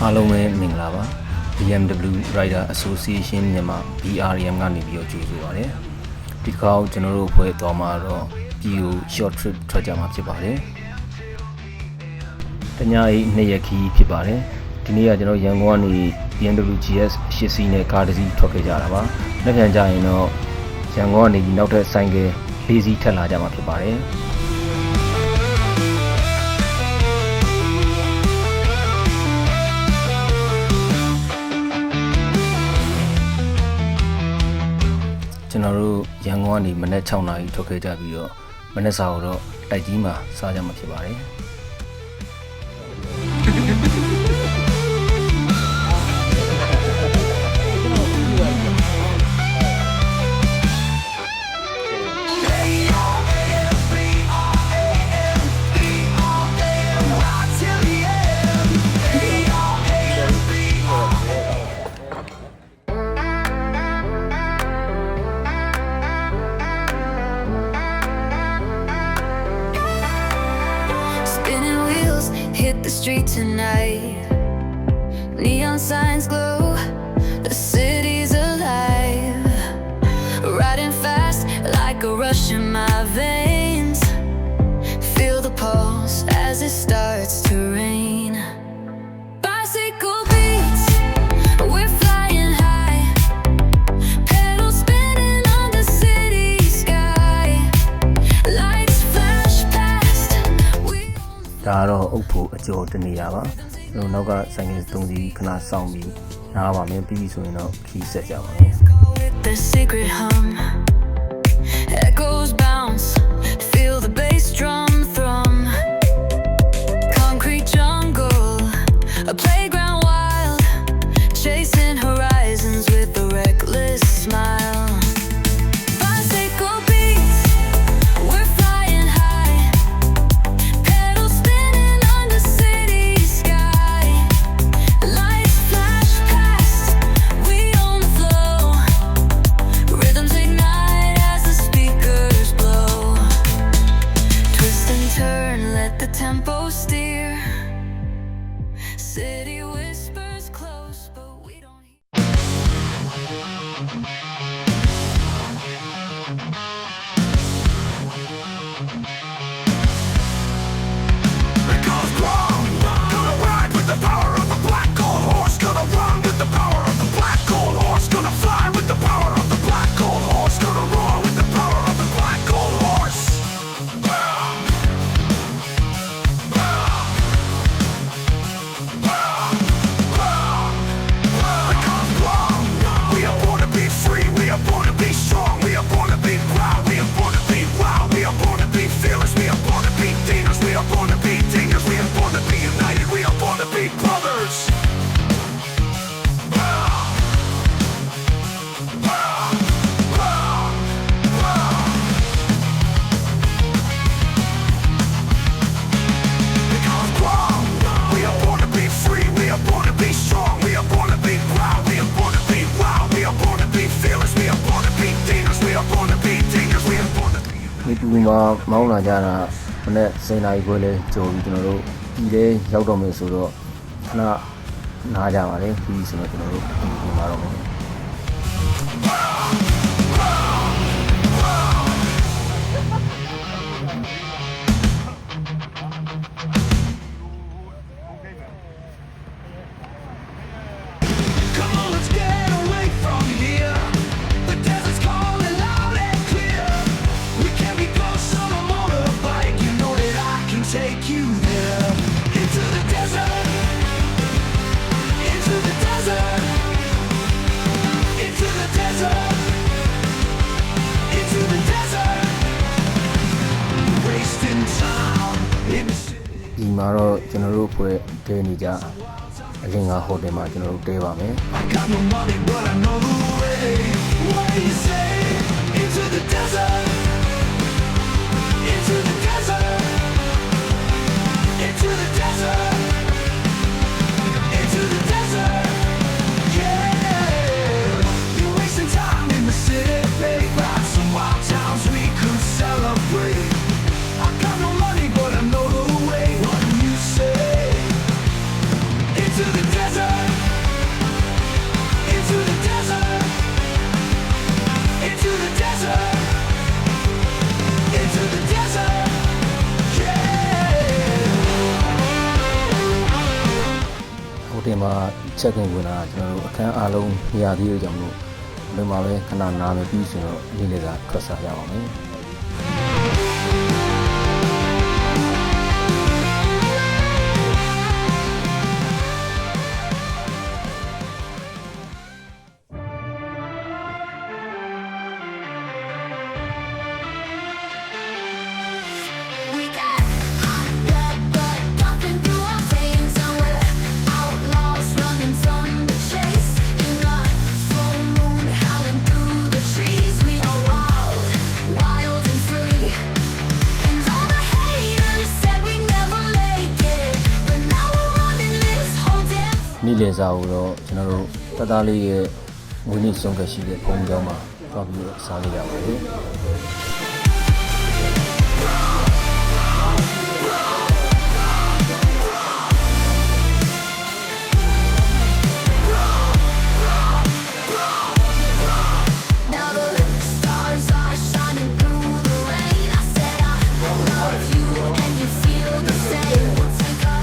အားလုံးပဲမင်္ဂလာပါ BMW Rider Association မြန်မာ BRM ကနေပြီးတော့ကြိုဆိုပါရစေဒီခေါက်ကျွန်တော်တို့ဖွဲ့သွားမှာတော့ပြည်ကို short trip ထွက်ကြမှာဖြစ်ပါတယ်တညအိ2ရက်ခီးဖြစ်ပါတယ်ဒီနေ့ကကျွန်တော်ရန်ကုန်ကနေ BMW GS 8စီးနဲ့ကားတစ်စီးထွက်ခဲ့ကြတာပါနောက်ပြန်ကြရင်တော့ရန်ကုန်ကနေနောက်ထပ်ဆိုင်ကယ်4စီးထပ်လာကြမှာဖြစ်ပါတယ်ကျွန်တော်တို့ရန်ကုန်ကနေမနက်6နာရီထွက်ခဲ့ကြပြီးတော့မနက်စာတော့တိုက်ကြီးမှာစားကြမှာဖြစ်ပါတယ်Hit the street tonight. Neon signs glow. The city's alive. Riding fast like a rush in my veins. Feel the pulse as it starts to rain. Bicycle beats. We're flying high. Pedals spinning on the city sky. Lights flash past. We ဒါတော့အုပ်ဖို့အကျော်တနေရပါကျွန်တော်နောက်ကဆိုင်ကယ်3စီးခဏစောင့်ပြီးနားပါမယ်ပြီးပြီဆိုရင်တော့ခီးဆက်ကြပါမယ် the secret hum echoes bounce feel the bass drum thrum concrete jungle a playground wild chasing horizons with a reckless smile bicycle beats we're flying high pedals spinning on the city sky lights flash past we on the flow rhythms ignite as the speakers blow twist and turn let the tempo steer city whispers close but we don't hear Because wrong, gonna ride with the power of the black gold horse. Gonna run with the power of the black gold horse. Gonna fly with the power of the black gold horse. Gonna roar with the power of the black gold horse. Because wrong, we are born to be free. We are born to be strong. We are born to be proud. We are born to be wild. We are born to be fearless. We are born to be demons. We are born to be dingers. We are born to be united. We are born to be brothers. Because wrong, we are born to be free. We are born to be strong. We are born to be proud. We are born to be wild. We are born to be fearless. We are born to be demons. We are born to be dingers. We are born to be. ဒီတူမှာမောင်းလာကြတာမနေ့7နာရီခွဲလဲကြော်ပြီးကျွန်တော်တို့ဒီထဲရောက်တော့မယ်ဆိုတော့ခဏနားကြပါလေပြီးဆိုတော့ကျွန်တော်တို့ဒီမှာတော့မယ် Come on, let's get away from here. The desert's calling loud and clear. We can be close on a motorbike. You know that I can take you there. Into the desert. Into the desert. Into the desert. Into the desert. Wasting time in the city. ဒီမှာတော့ကျွန်တော်တို့ဖွဲ့တဲနေကြအလင်္ကာဟိုတယ်မှာကျွန်တော်တို့တဲပါမယ် I got no money, but I know the way. What do you say? Into the desert. Into the desert. Into the desert. Into the desert. Yeah. You're wasting time in the city, babe. Rock some wild towns we could celebrate. I got no money, but I know the way. What do you say? Into the desert. ချက်ခင်ဝင်လာကျွန်တော်တို့အခန်းအားလုံးမရသေးတဲ့ကြောင့်မို့ဒီမှာပဲခဏနားမယ်ပြီးဆိုတော့နေ့လည်ကထွက်စားကြပါမယ် We got hot blood, blood pumping through our veins, and we're outlaws running from the chase. In a full moon, howling through the trees, we are wild, wild and free. And all the haters said we never make it, but now we're running this whole damn. နေ့လည်စာကိုတော့ကျွန်တော်တို့တသားလေးရဲ့မွေးနေ့ဆုံးခက်ရှိတဲ့ဘုံကျောင်းမှာသွားပြီးတော့စားလိုက်ရပါတယ် Now the stars are shining through the rain. I said I love you and you feel the same. We'll take a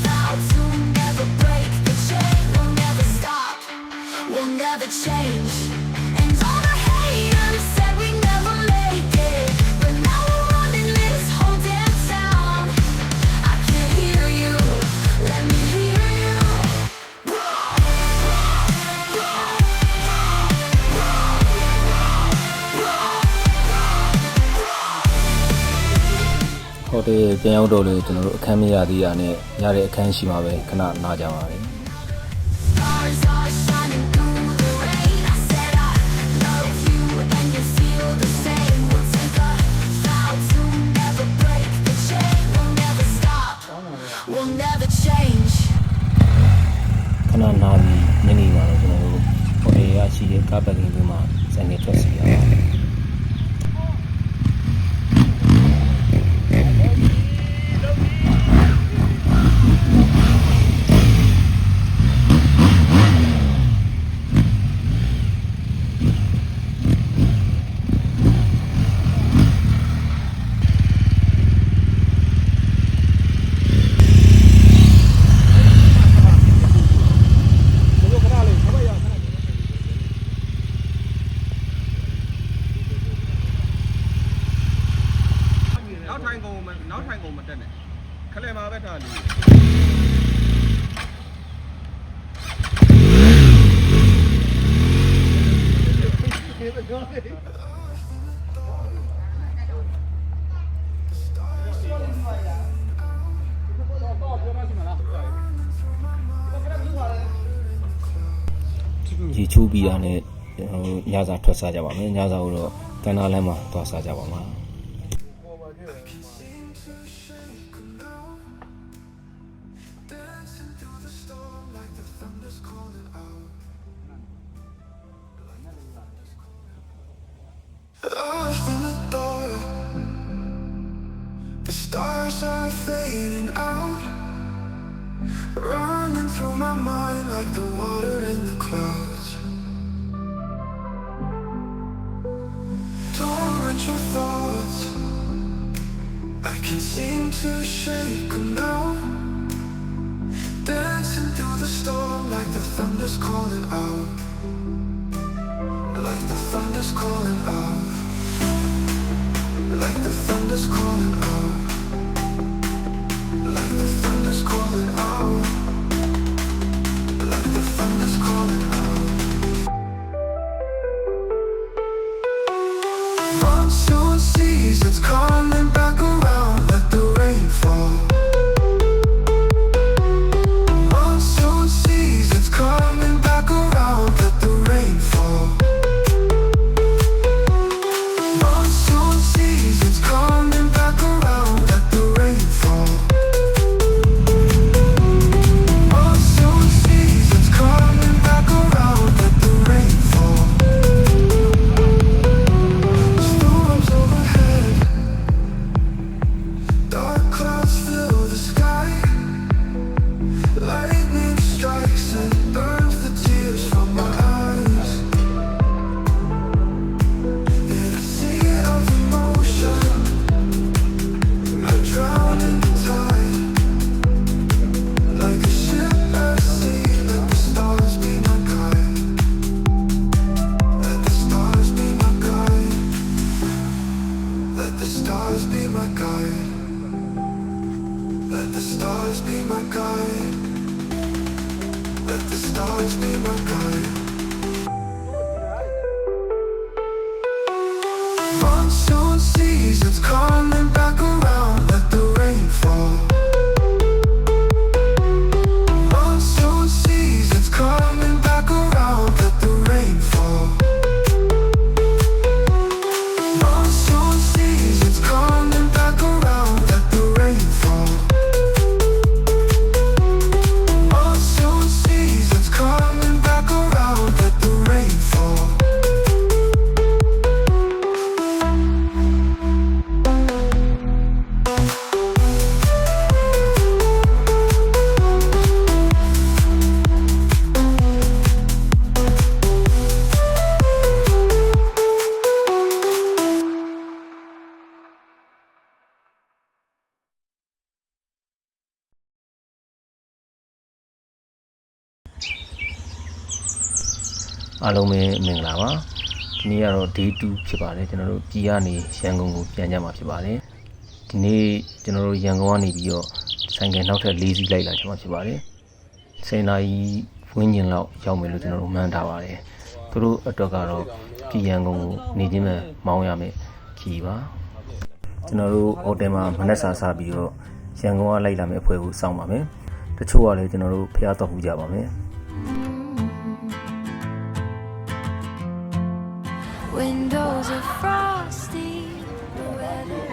vow to never break the chain. We'll never stop, we'll never change. And all the haters said we never make it, but now we're running this whole damn town. I can hear you, let me hear you. ဟိုတယ်ပြန်ရောက်တော့လေကျွန်တော်တို့အခန်းမရသေးရနဲ့ရတဲ့အခန်းရှိမှာပဲခဏနားကြပါမယ် Stars are shining through the rain. I said I love you and you feel the same. We'll take a vow to never break the chain. We'll never stop, we'll never change. ခဏနားပြီးညနေမှာတော့ကျွန်တော်တို့ဟိုတယ်ရရှိတဲ့ကားပတ်ကင်းတွေမှာဆိုင်နေထွက်စီရအောင် နောက်ထိုင်ကုန်မတက်နဲ့ခလဲမှာပဲထားလို့ ရေချိုးပြီးတာနဲ့ကျွန်တော်တို့ညစာထွက်စားကြပါမယ်ညစာကိုတော့ကန္နာလမ်းမှာသွားစားကြပါမှာ Off in the door, the stars are fading out, running through my mind like the water in the clouds. Torrential thoughts, I can't seem to shake them now. Dancing through the storm like the thunder's calling out, like the thunder's calling out. Like the thunder's calling out, like the thunder's calling out, like the thunder's calling out. Monsoon season's coming back around, let the rain fall. Monsoon season's coming back around, let the rain fall. Monsoon season's coming back around, let the rain fall. Monsoon season's coming back around, let the rain fall. Storms stars be my guide. Let the stars be my guide. Monsoon seasons coming back around. Let the rain fall. Monsoon seasons coming back around. Let the rain fall. Monsoon seasons coming back around. Let the rain fall. Monsoon seasons coming back around. Let the rain fall.အားလုံးပဲမင်္ဂလာပါဒီနေ့ကတော့ day 2ဖြစ်ပါတယ်ကျွန်တော်တို့ပြည်ကနေရန်ကုန်ကိုပြန်ကြမှာဖြစ်ပါတယ်ဒီနေ့ကျွန်တော်တို့ရန်ကုန်ကနေပြီးတော့ဆိုင်ကယ်နောက်ထပ်4စီးလိုက်လာကြမှာဖြစ်ပါတယ်10နာရီဝန်းကျင်လောက်ရောက်မယ်လို့ကျွန်တော်တို့မှန်းထားပါတယ်သူတို့အတွက်ကတော့ပြည်ရန်ကုန်ကိုနေချင်းမှမောင်းရမယ်ခီးပါကျွန်တော်တို့ဟိုတယ်မှာမနက်စာစားပြီးတော့ရန်ကုန်ကလိုက်လာမယ့်အဖွဲ့ကိုစောင့်ပါမယ်တချို့ကလည်းကျွန်တော်တို့ဖျားတော့ပူကြပါမယ် Windows are frosty. The weather.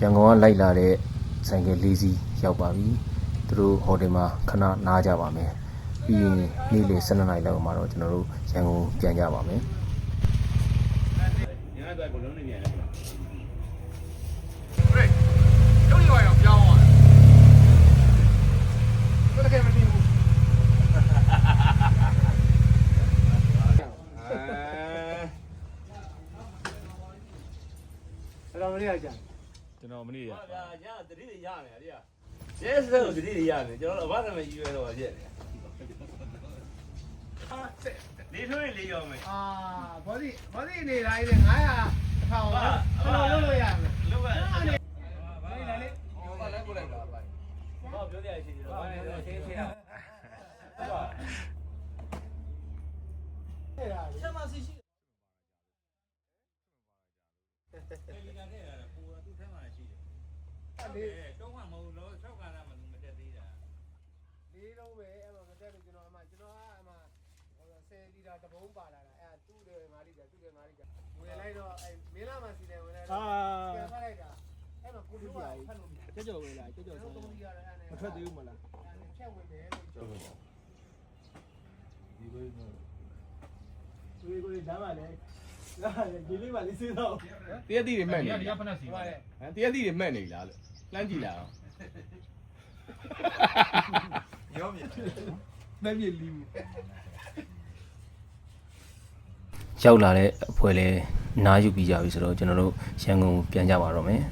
ရန်ကုန်ကလိုက်လာတဲ့ဆိုင်ကယ်၄စီးရောက်ပါပြီသူတို့ဟိုတယ်မှာခဏနားကြပါမယ်ပြီးရင်နေ့လယ်12နာရီလောက်မှာတော့ကျွန်တော်တို့ရန်ကုန်ပြန်ကြပါမယ် ကျွန်တော်မနေ့ကဗျာညာတတိတွေရမယ်အရာရဲစက်ကိုတတိတွေရမယ်ကျွန်တော်အဘနာမကြီးရွယ်တော့ပြည့်တယ်ဟာလေးထွေးလေးရောမယ် ဘောဒီနေတိုင်းနဲ့900ထောင်တော့လို့ရမယ် လောက်ပါ ဘာလဲလေ ဘာလဲကိုလိုက်တာဗျဟောပြောကြရချင်းတော့ဘာလဲတော့ချင်းချင်းဟုတ်ပါချက်မရှိရှိဒီကနေ့ကိုသူ့ထဲမှာရှိတယ်တုံးကမဟုတ်လို့6ခါလာမှမတက်သေးတာ လေးလုံးပဲအဲ့မှာမတက်လို့ကျွန်တော်က10လီတာတပုံးပါလာတာအဲ့သူ့တယ်5လီတာဝင်လိုက်တော့အဲ့မင်းလာမှစီတယ်ဝင်လိုက်တော့ပြန်ဖတ်လိုက်တာအဲ့မှာကိုလူကဖတ်လို့မရ ကြောက်ဝင်လာကြောက်ကြောက် တော့ ဆို 3လီတာအဲ့ မထွက်သေးဘူးမလား ဖြတ်ဝင်တယ်လို့ပြောတယ် ဒီလိုမျိုးကိုလမ်းပါလေဒီလေးပါလေးစေးတော့ တရက်တိတွေမှတ်နေ ဒီကဖက်စီပါတယ် ဟမ်တရက်တိတွေမှတ်နေလားလို့လှမ်းကြည့်လာအောင် မပြည့်လီး ရောက်လာတဲ့အဖွဲ့လဲနားယူပြီးကြပြီဆိုတော့ကျွန်တော်တို့ရန်ကုန်ပြန်ကြပါတော့မယ်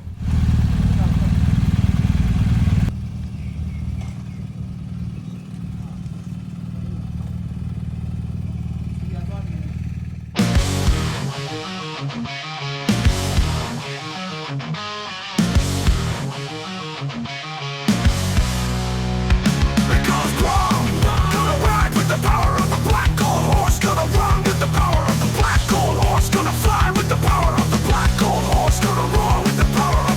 Because wrong, gonna ride with the power of the black gold horse. Gonna run with the power of the black gold horse. Gonna fly with the power of the black gold horse. Gonna roar with the power of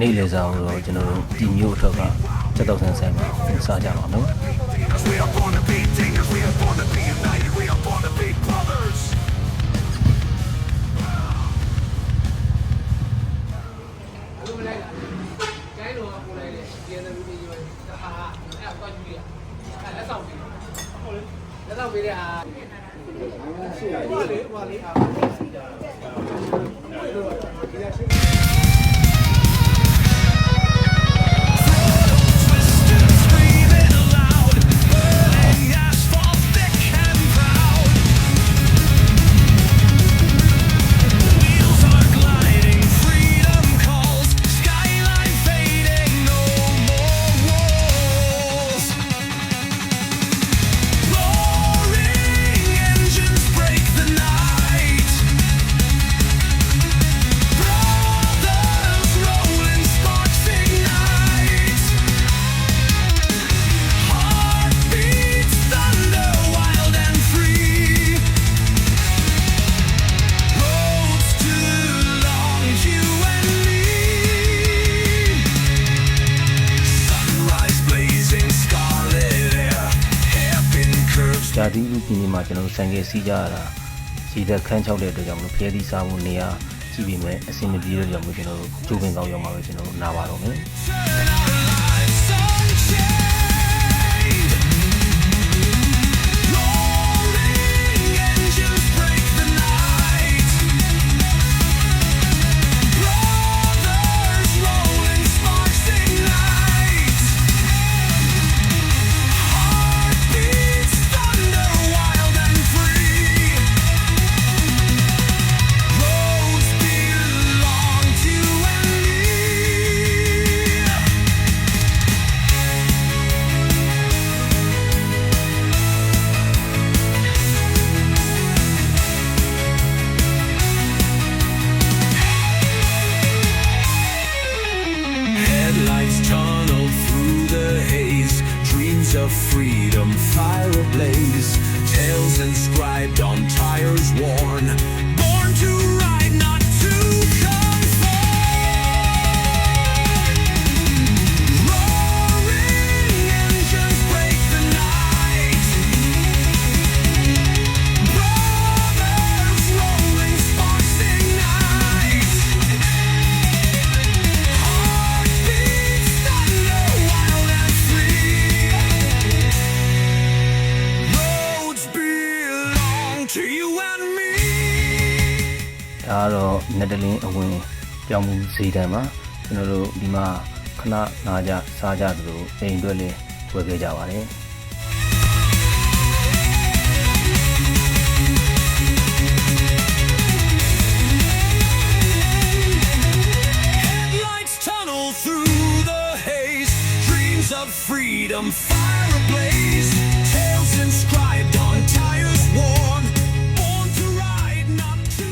နေ့လည်စာကိုတော့ကျွန်တော်တို့ဒီမျိုးအထက်ကစက်တော့ဆန်းဆိုင်မှာစားကြပါမယ် We are born to be singers, we are born to be united, we are born to be brothers. ဘယ်လိုမလိုက်ကျိုင်းတော်ကပို့လိုက်တယ်ဒီနေ့လူကြီးတွေဟာအဲ့တော့ကြည့်ရအဲ့လက်ဆောင်ပေးဟုတ်လေလက်ဆောင်ပေးတဲ့ဟာရှိရတယ်ဟိုလေဟာဂျာတီလူပြည်နေမှာကျွန်တော်တို့ဆိုင်ကယ်စီးကြရတာစီးသက်ခန်းချောက်တဲ့အတွက်ကြောင့်မလို့ဖျဲသီးစားမှုနေရာကြည့်ပြီးမယ်အဆင်မပြေတဲ့ကြောင့်မို့ကျွန်တော်တို့ကျိုးပင်ကောင်းရောက်မှာပဲကျွန်တော်တို့နားပါတော့မယ် Of freedom, fire ablaze, tales inscribed on tires worn. Born to ride, not to conform. Roaring engines break the night. Brothers rolling sparks ignite. Heartbeats thunder, wild and free. To you and me ဒါကတော့နက်တလင်းအဝင်ပြောင်းမှုဈေးတန်းမှာကျွန်တော်တို့ဒီမှာခဏနားကြစားကြသလိုအိမ်အတွက်လည်းဝယ်ခဲ့ကြပါတယ် Headlights tunnel through the haze, dreams of freedom, fire ablaze, tales inscribed on tires worn. Born to ride, not to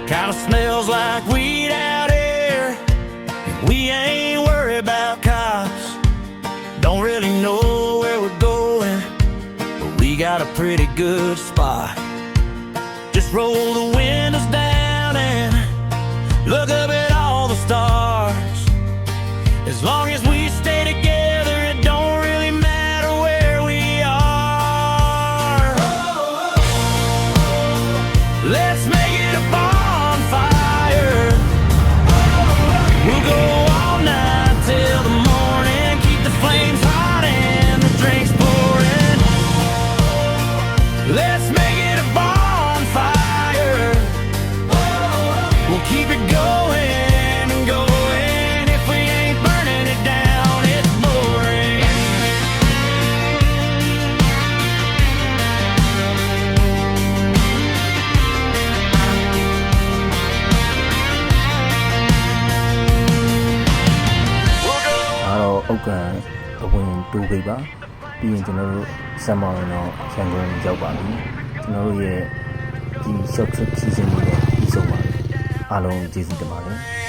Kinda smells like weed out here. We ain't worried about cops. Don't really know where we're going, but we got a pretty good spot. Just roll the windows down and look up at all the stars. As long as we stay together, it don't really matter where we are. Let's make it a bonfire. We'll go all night till the morning. Keep the flames hot and the drinks pouring. Let's make it a bonfire. We'll keep it going and going. If we ain't burning it down, တိုးဂိတ်ပါပြီးရင်ကျွန်တော်တို့စက်မောင်းရင်တော့ရန်ကုန်ရောက်ပါပြီကျွန်တော်တို့ရဲ့ဒီ short trip season လေးနဲ့ပြီးဆုံးပါပြီအားလုံးကျေးဇူးတင်ပါတယ်